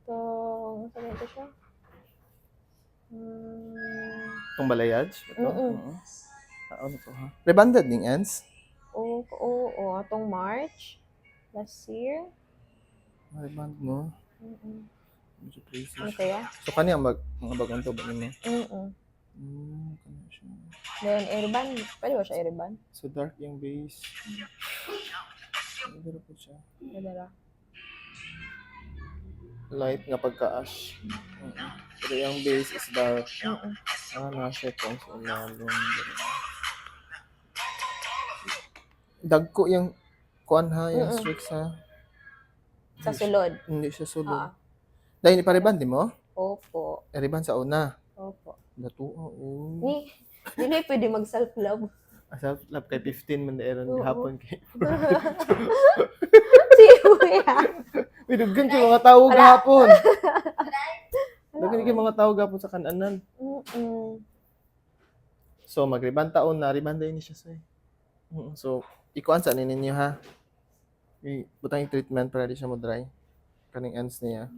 Ito, sabi ito siya. Itong balayage? Ito? Mm-mm. Oo. Ano to ha? Rebanded ning ends? Oo, atong March last year. Reband mo. Mm-mm. Medyo crazy Ano siya. kaya? So, kanya mga bagong to ba nimo? Mm-mm. Kanya siya. Then, airband. Pwede ba siya airband? So, dark yung base. Ano po siya? Nadala. Light nga pagka-ash. Pero yung base is dark. Mm-mm. Nasa kung sa lalong. Dagko yung kuan ha, yung Mm-mm. streaks ha. Sa sulod. Hindi siya sulod. Ah, Dahil ni pa-reband di mo? opo. Reband sa una. Opo. Natuwa, Ni, dili pwede mag self-love. Self-love kay 15 man na Oo. hapon kay. Si Kuya. Miduggan kay mga tao Wala. gahapon. Wala. Duggan kay mga tao gahapon sa kananan. Mm-mm. So mag-reband taon na reband ni siya say. So ikuan sa ninyo ha. Butang yung treatment para di siya mo dry. Kaning ends niya.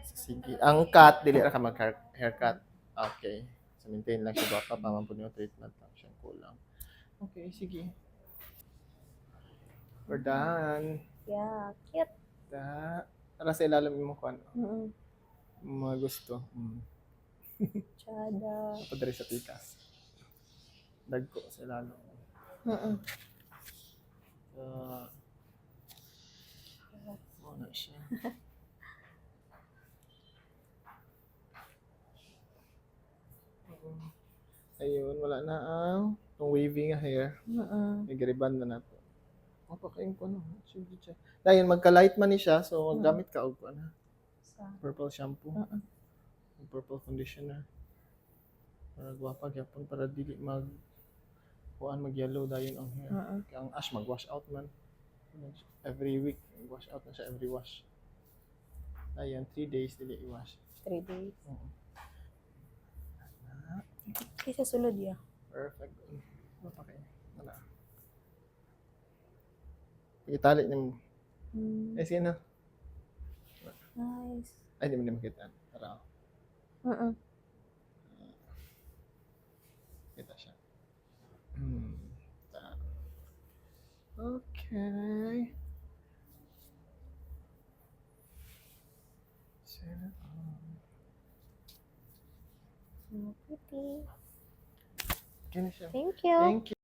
Sige. Ang cut, dili ra ka mag-haircut. Okay. So maintain lang siya baka pa man po yung treatment lang siya kulang. Okay, sige. We're done. Yeah, cute. Para sa ilalim mo kuan. Mm-mm. Mga gusto. Tsada. Padre sa tikas. Dagko sa ilalim. Mm-mm. Ano siya. Ayun, wala na ang waving hair. Nag-reband na nato. Kayong ko no. Dahil magka-light man ni siya, so maggamit ka og ano. Purple shampoo. Purple conditioner. Para gwapa gyapon para dili mag-yellow dayon ang hair. Kaya ang ash mag-wash out man. Every week, wash out na siya every wash. Ayan, 3 days dili i-wash. 3 days. Kaysa sulod ya. Perfect. Okay. Wala. Itali niyo. Sige na. Nice. Ay, di mo na makita. Tara. Kita siya. Okay. So pretty. Kaya na siya. Thank you. Thank you.